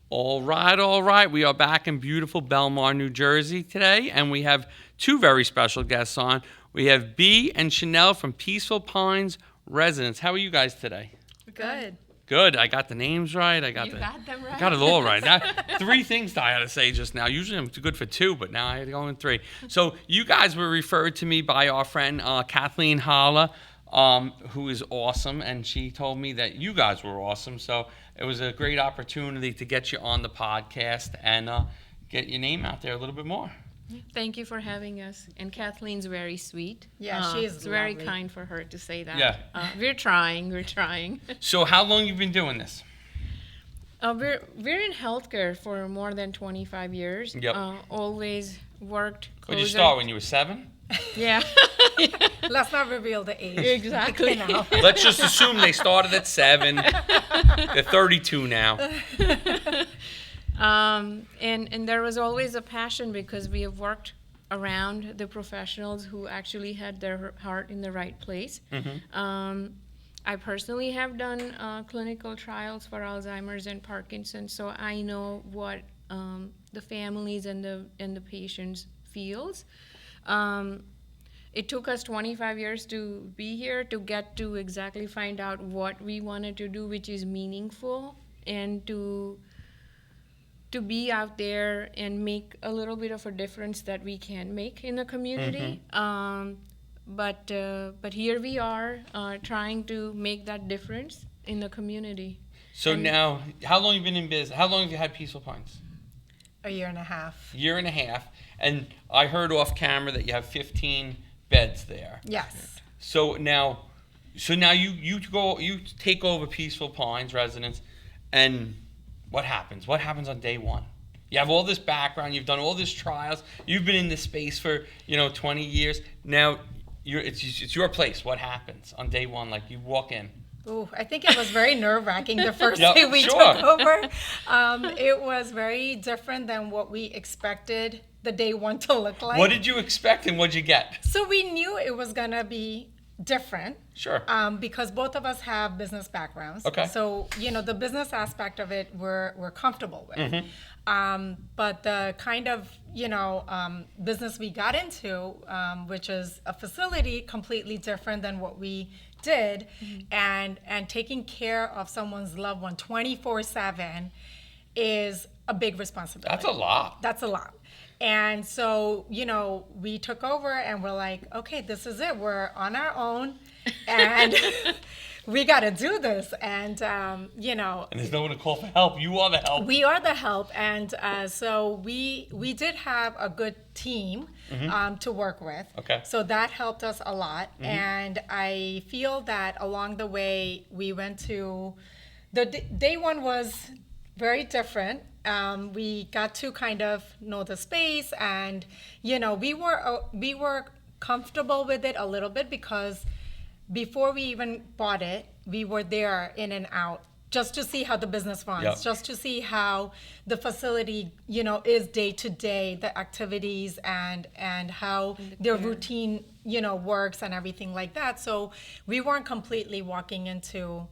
All right, all right. We are back in beautiful Belmar, New Jersey today, and we have two very special guests on. We have Bea and Chanel from Peaceful Pines Residence. How are you guys today? Good. Good. I got the names right. You got them right. I got it all right. Now, three things I had to say just now. Usually I'm good for two, but now I had to go in three. So you guys were referred to me by our friend Kathleen Hala, who is awesome, and she told me that you guys were awesome. So it was a great opportunity to get you on the podcast and get your name out there a little bit more. Thank you for having us. And Kathleen's very sweet. Yeah, she is It's very lovely. kind for her to say that. Yeah. We're trying. So how long you been doing this? We're in healthcare for more than 25 years. Yep. Always worked closer. Did you start when you were 7? Yeah. Let's not reveal the age. Exactly. You know. Let's just assume they started at 7. They're 32 now. And there was always a passion because we have worked around the professionals who actually had their heart in the right place. Mm-hmm. I personally have done clinical trials for Alzheimer's and Parkinson's, so I know what the families and the patients feels. It took us 25 years to be here to get to exactly find out what we wanted to do, which is meaningful, and to be out there and make a little bit of a difference that we can make in the community. But here we are trying to make that difference in the community. So now, how long have you been in business? How long have you had Peaceful Pines? A year and a half. Year and a half. And I heard off camera that you have 15 beds there. Yes. So now you take over Peaceful Pines Residence, and what happens? What happens on day one? You have all this background. You've done all these trials. You've been in this space for 20 years. Now it's your place. What happens on day one? Like you walk in. Ooh, I think it was very nerve-wracking the first Yep, day we sure. took over. It was very different than what we expected the day one to look like. What did you expect and what did you get? So we knew it was going to be different. Sure. Because both of us have business backgrounds. Okay. So, the business aspect of it we're comfortable with. But the kind of, business we got into, which is a facility completely different than what we did, and taking care of someone's loved one 24/7 is a big responsibility. That's a lot. And so, we took over and we're like, okay, this is it. We're on our own and we got to do this. And, And there's no one to call for help. You are the help. we are the help. And so we did have a good team to work with. Okay. So that helped us a lot. And I feel that along the way, we went to, day one was very different. We got to kind of know the space, and we were comfortable with it a little bit because before we even bought it, we were there in and out just to see how the business runs, Yep. just to see how the facility is day to day, the activities and how their routine works and everything like that. So we weren't completely walking into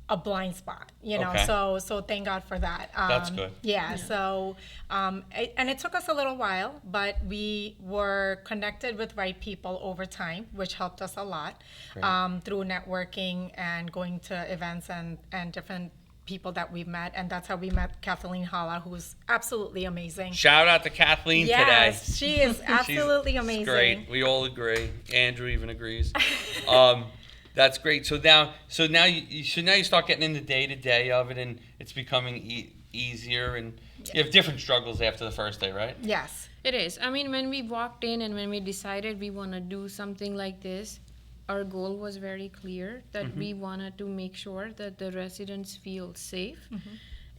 a blind spot, Okay. so thank God for that. That's good. Yeah. So, and it took us a little while, but we were connected with right people over time, which helped us a lot through networking and going to events and different people that we've met. And that's how we met Kathleen Hala, who's absolutely amazing. Shout out to Kathleen Yes, today. she is absolutely amazing. Great. We all agree. Andrew even agrees. That's great. So now you start getting in the day-to-day of it, and it's becoming easier, and you have different struggles after the first day, right? Yes. It is. I mean, when we walked in and when we decided we want to do something like this, our goal was very clear that we wanted to make sure that the residents feel safe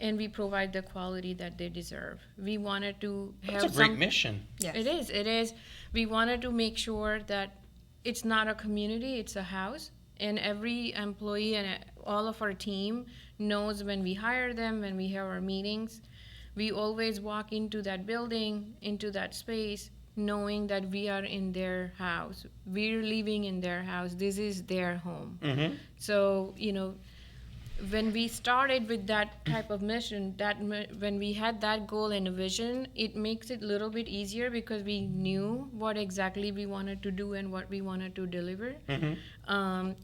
and we provide the quality that they deserve. We wanted to have That's a great mission. Yes. It is. We wanted to make sure that it's not a community, it's a house. And every employee and all of our team knows when we hire them, when we have our meetings, we always walk into that building, into that space, knowing that we are in their house. We're living in their house. This is their home. So, when we started with that type of mission, when we had that goal and a vision, it makes it a little bit easier because we knew what exactly we wanted to do and what we wanted to deliver.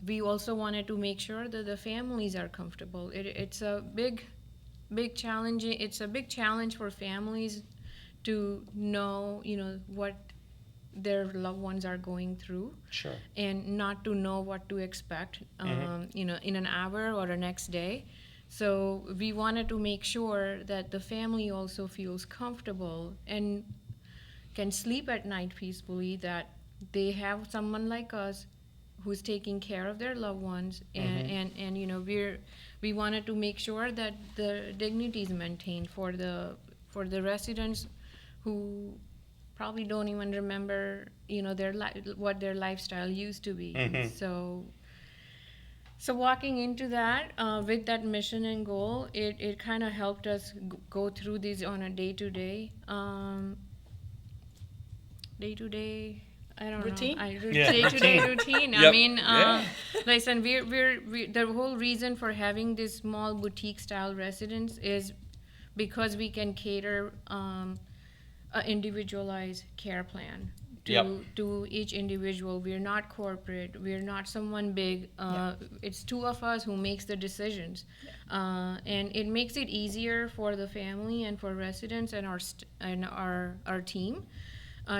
We also wanted to make sure that the families are comfortable. It's a big challenge. It's a big challenge for families to know, what their loved ones are going through. Sure. And not to know what to expect, in an hour or the next day. So we wanted to make sure that the family also feels comfortable and can sleep at night peacefully, that they have someone like us who's taking care of their loved ones, and we wanted to make sure that the dignity is maintained for the residents who probably don't even remember, what their lifestyle used to be. So walking into that with that mission and goal, it kind of helped us go through these on a day-to-day. I don't Routine? know. Yeah, Day-to-day routine. routine. Yep. I mean, Yeah. listen, we the whole reason for having this small boutique-style residence is because we can cater an individualized care plan to each individual. We're not corporate. We're not someone big. It's two of us who makes the decisions, and it makes it easier for the family and for residents and our team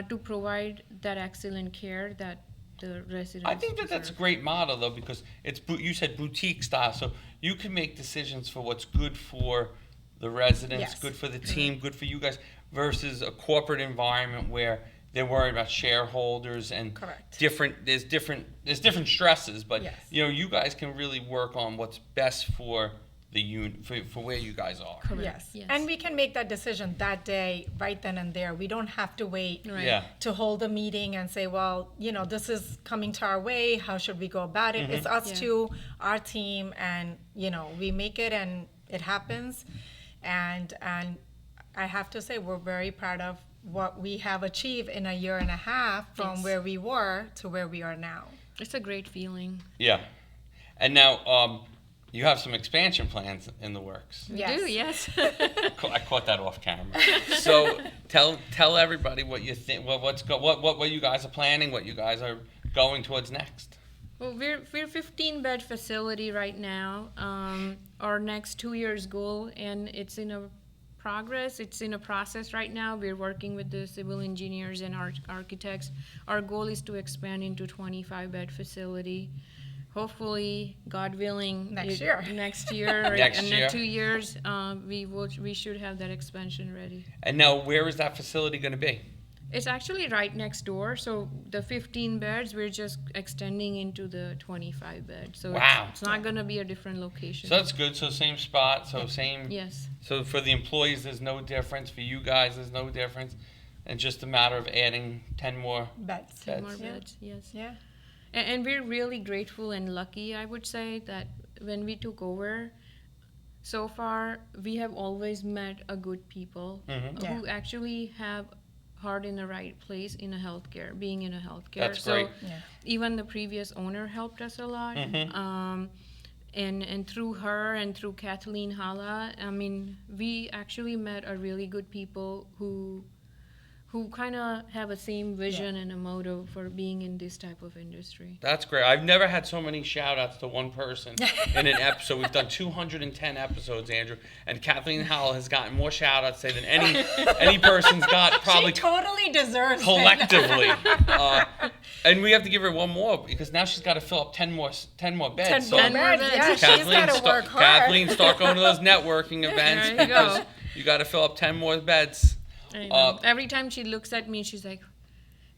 to provide that excellent care that the residents. I think that's a great model though, because you said boutique style, so you can make decisions for what's good for the residents, good for the team, good for you guys, versus a corporate environment where they're worried about shareholders and there's different stresses, but you guys can really work on what's best for the for where you guys are. Yes. And we can make that decision that day, right then and there. We don't have to wait to hold a meeting and say, well, this is coming to our way. How should we go about it? It's us to our team, and we make it and it happens. And I have to say, we're very proud of what we have achieved in a year and a half from where we were to where we are now. It's a great feeling. Yeah. And now you have some expansion plans in the works. We do, yes. I caught that off camera. So tell everybody what you think, what you guys are planning, what you guys are going towards next. Well, we're 15-bed facility right now. Our next 2 years goal, and it's in a progress. It's in a process right now. We're working with the civil engineers and architects. Our goal is to expand into 25-bed facility. Hopefully, God willing, next year or in 2 years, we should have that expansion ready. And now, where is that facility going to be? It's actually right next door. So the 15 beds, we're just extending into the 25 beds. So it's not going to be a different location. So that's good. So same spot. So same. Yes. So for the employees, there's no difference. For you guys, there's no difference. And just a matter of adding 10 more beds. 10 more beds, yes. Yeah. And we're really grateful and lucky, I would say, that when we took over, so far, we have always met a good people who actually have heart in the right place in healthcare, being in healthcare. That's great. Even the previous owner helped us a lot. And through her and through Kathleen Hala, I mean, we actually met a really good people who kind of have a same vision and a motto for being in this type of industry. That's great. I've never had so many shout-outs to one person in an episode. We've done 210 episodes, Andrew, and Kathleen Hala has gotten more shout-outs than any person's got probably. She totally deserves collectively. And we have to give her one more because now she's got to fill up 10 more beds. 10 more beds. Yeah, she's got to work hard. Kathleen, start going to those networking events because you got to fill up 10 more beds. I know. Every time she looks at me, she's like,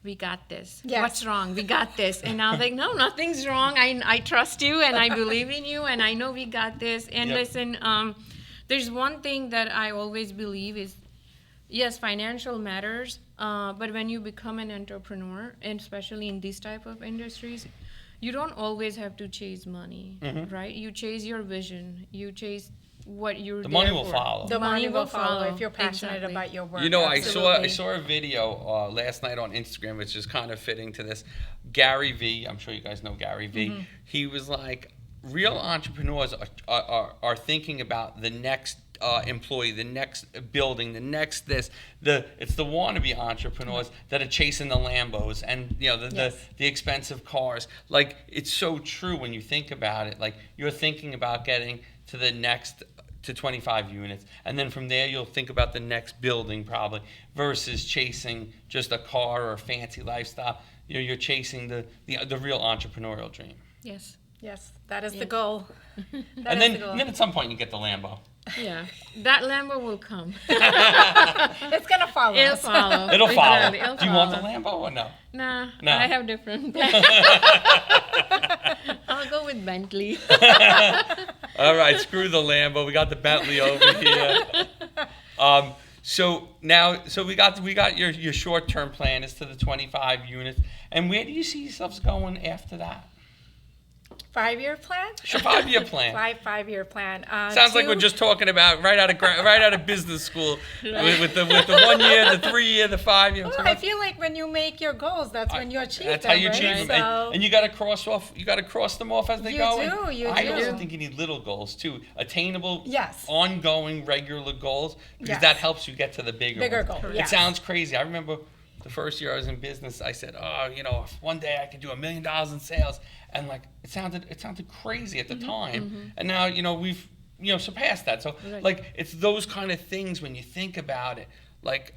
we got this. Yes. What's wrong? We got this. And I was like, no, nothing's wrong. I trust you and I believe in you and I know we got this. And listen, there's one thing that I always believe is, yes, financial matters, but when you become an entrepreneur, and especially in these type of industries, you don't always have to chase money, right? You chase your vision. You chase what you're the money will follow. The money will follow if you're passionate about your work. You know, I saw a video last night on Instagram, which is kind of fitting to this. Gary V, I'm sure you guys know Gary V. He was like, real entrepreneurs are thinking about the next employee, the next building, the next this. It's the wannabe entrepreneurs that are chasing the Lambos and the expensive cars. Like, it's so true when you think about it. Like, you're thinking about getting to the next to 25 units, and then from there you'll think about the next building probably, versus chasing just a car or a fancy lifestyle. You're chasing the real entrepreneurial dream. Yes. Yes, that is the goal. And then at some point you get the Lambo. Yeah, that Lambo will come. It's gonna follow It'll us. follow. It'll follow. Exactly. It'll Do you want the follow. Lambo or no? Nah, No. I have different plans. I'll go with Bentley. All right, screw the Lambo. We got the Bentley over here. So we got your short-term plan is to the 25 units. And where do you see yourselves going after that? 5-year plan? Your 5-year plan. Five-year plan. Sounds like we're just talking about right out of business school with the 1 year, the 3 year, the 5 year. Well, I feel like when you make your goals, that's when you achieve That's them. how you right? achieve them, So and you got to cross them off as they You go. do, you I do. also think you need little goals too, attainable, Yes. ongoing, regular goals, because Yes. that helps you get to the bigger goal. It Yes. sounds crazy. I remember the first year I was in business, I said, if one day I could do $1 million in sales, and like it sounded crazy at the time, and now we've surpassed that. So Right. like it's those kind of things when you think about it, like.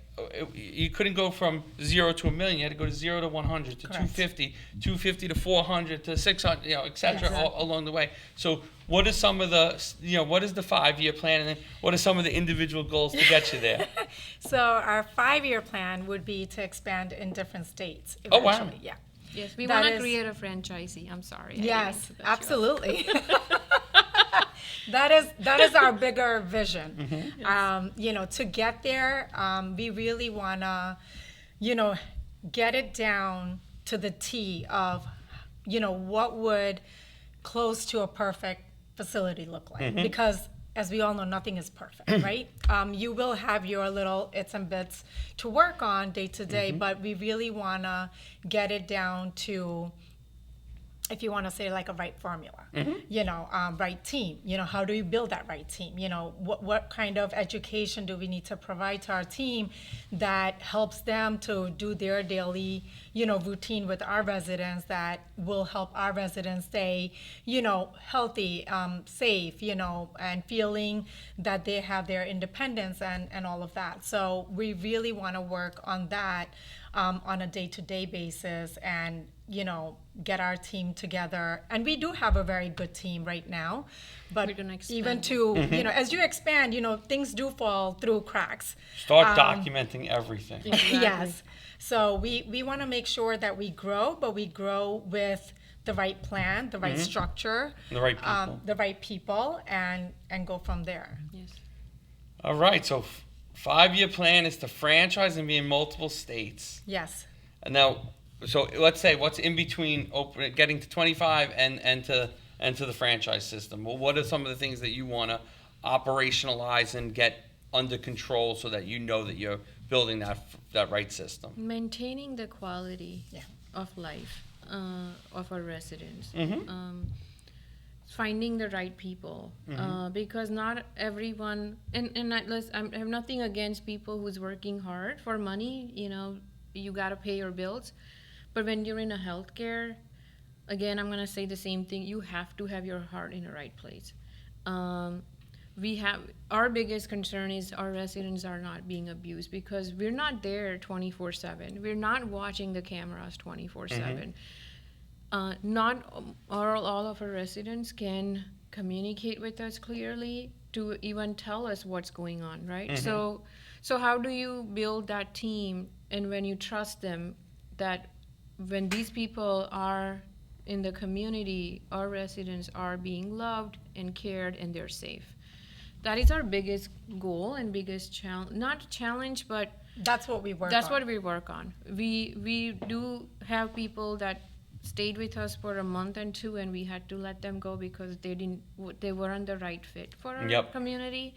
You couldn't go from 0 to $1 million. You had to go to 0 to 100 to Correct. 250 to 400 to 600, et cetera, Yes. all along the way. So, what is some of the, what is the 5-year plan, and then what are some of the individual goals to get you there? So our 5-year plan would be to expand in different states. Oh, wow. Eventually. Yeah. Yes, we That want to is- create a franchisee. I'm sorry. I didn't Yes, mean to cut you off. absolutely. That is our bigger vision. To get there, we really wanna, get it down to the T of, what would close to a perfect facility look like? Because as we all know, nothing is perfect, right? You will have your little its and bits to work on day to day, but we really wanna get it down to, if you want to say like a right formula, right team, how do you build that right team? What kind of education do we need to provide to our team that helps them to do their daily, routine with our residents that will help our residents stay, healthy, safe, and feeling that they have their independence and all of that. So we really want to work on that on a day-to-day basis and, get our team together. And we do have a very good team right now, but We're gonna expand even it. to, as you expand, things do fall through cracks. Start documenting everything. Exactly. Yes. So we want to make sure that we grow, but we grow with the right plan, the right structure, The right people. the right people, and go from there. Yes. All right, so 5-year plan is to franchise and be in multiple states. Yes. And now, so let's say what's in between getting to 25 and to the franchise system. Well, what are some of the things that you want to operationalize and get under control so that that you're building that right system? Maintaining the quality Yeah. of life of our residents. Finding the right people, because not everyone, and I have nothing against people who's working hard for money. You got to pay your bills, but when you're in a healthcare, again, I'm gonna say the same thing. You have to have your heart in the right place. Our biggest concern is our residents are not being abused because we're not there 24/7. We're not watching the cameras 24/7. Not all of our residents can communicate with us clearly to even tell us what's going on, right? So how do you build that team, and when you trust them, that when these people are in the community, our residents are being loved and cared and they're safe. That is our biggest goal and biggest challenge, not challenge, but That's what we work that's on. what we work on. We do have people that stayed with us for a month and two, and we had to let them go because they weren't the right fit for our Yep. community.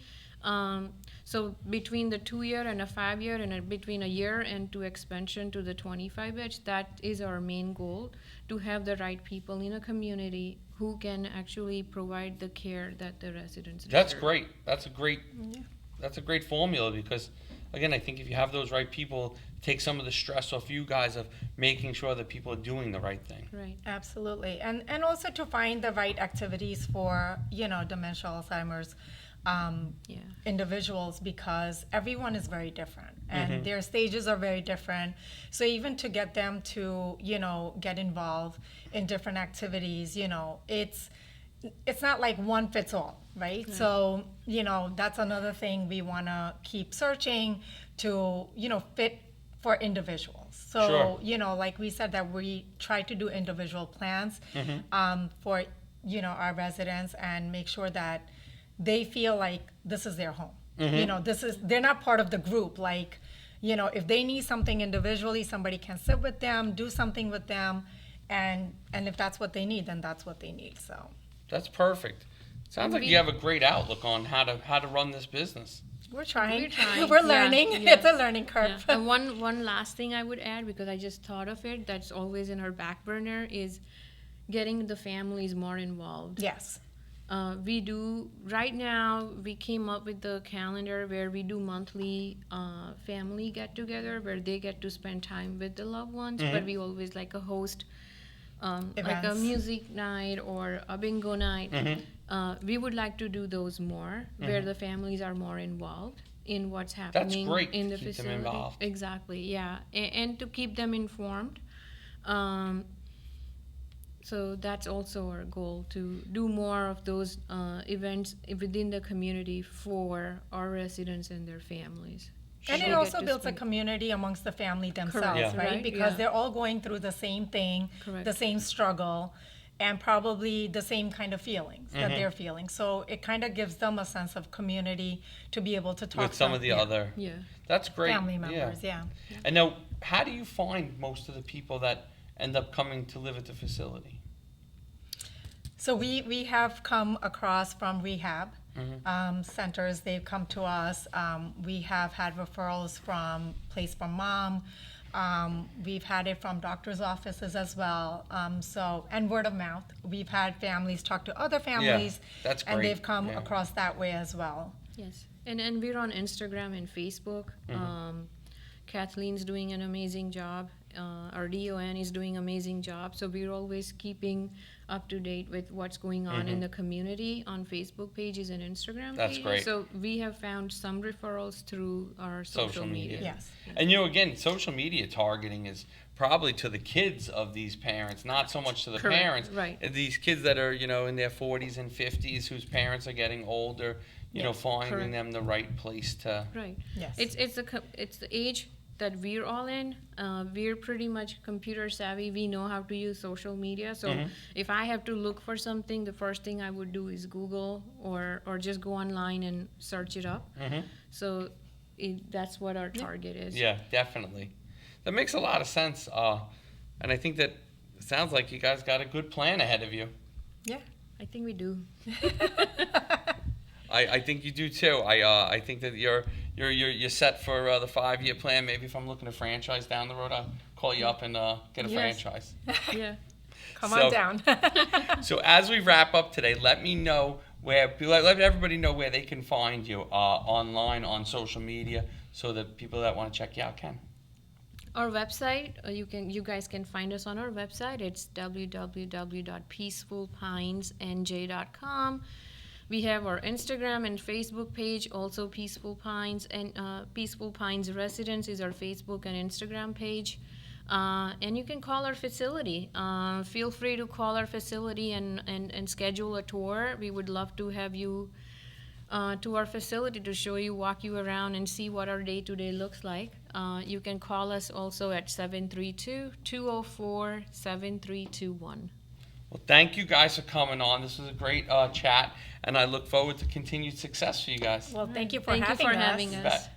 So between the 2-year and a 5-year, and between a year and to expansion to the 25 beds, that is our main goal, to have the right people in a community who can actually provide the care that the residents That's deserve. great. That's a great formula because, again, I think if you have those right people, take some of the stress off you guys of making sure that people are doing the right thing. Right. Absolutely. And also to find the right activities for, dementia, Alzheimer's individuals, because everyone is very different and their stages are very different. So even to get them to, get involved in different activities, it's not like one fits all, right? So, that's another thing we want to keep searching to, fit for individuals. So, Sure. Like we said, that we try to do individual plans for, our residents and make sure that they feel like this is their home. They're not part of the group. Like, if they need something individually, somebody can sit with them, do something with them. And if that's what they need, then that's what they need. So That's perfect. Sounds like you have a great outlook on how to run this business. we're trying. We're trying. We're Yeah, learning. yeah. It's a learning curve. Yeah. And one last thing I would add, because I just thought of it, that's always in our back burner, is getting the families more involved. Yes. We do, right now, we came up with the calendar where we do monthly family get-together where they get to spend time with the loved ones, but we always like a host, like a Events. music night or a bingo night. We would like to do those more, where the families are more involved in what's happening great in to the keep them facility. involved. Exactly, yeah, and to keep them informed. So that's also our goal, to do more of those events within the community for our residents and their families. And They it get also to builds a spend- community amongst the family themselves, Correct. right? Right, Because yeah. they're all going through the same thing, Correct. the same struggle, and probably the same kind of feelings that they're feeling. So it kind of gives them a sense of community to be able to talk With some to of the other. Yeah. That's great. family members. Yeah. And now, how do you find most of the people that end up coming to live at the facility? So we have come across from rehab centers. They've come to us. We have had referrals from Place for Mom. We've had it from doctors' offices as well. And word of mouth. We've had families talk to other families, that's and great. they've come Yeah. across that way as well. Yes, and we're on Instagram and Facebook. Kathleen's doing an amazing job. Our DON is doing amazing job. So we're always keeping up to date with what's going on in the community on Facebook pages and Instagram That's pages. great. So we have found some referrals through our social media. Yes. And again, social media targeting is probably to the kids of these parents, not so much to the Correct, parents. right. These kids that are, in their 40s and 50s whose parents are getting older, finding Correct. them the right place to. Right. Yes. It's the age that we're all in. We're pretty much computer savvy. We know how to use social media. So if I have to look for something, the first thing I would do is Google or just go online and search it up. So that's what our target is. Yeah, definitely. That makes a lot of sense. And I think that it sounds like you guys got a good plan ahead of you. Yeah. I think we do. I think you do too. I think that you're set for the 5-year plan. Maybe if I'm looking to franchise down the road, I'll call you up and get a Yes. franchise. Yeah. Come So- on down. So as we wrap up today, let everybody know where they can find you online on social media, so that people that want to check you out can. Our website, you guys can find us on our website. It's www.peacefulpinesnj.com. We have our Instagram and Facebook page, also Peaceful Pines, and Peaceful Pines Residence is our Facebook and Instagram page. And you can call our facility. Feel free to call our facility and schedule a tour. We would love to have you to our facility to show you, walk you around, and see what our day-to-day looks like. You can call us also at 732-204-7321. Well, thank you guys for coming on. This was a great chat, and I look forward to continued success for you guys. Well, thank you for Thank you having for us. having You us. bet.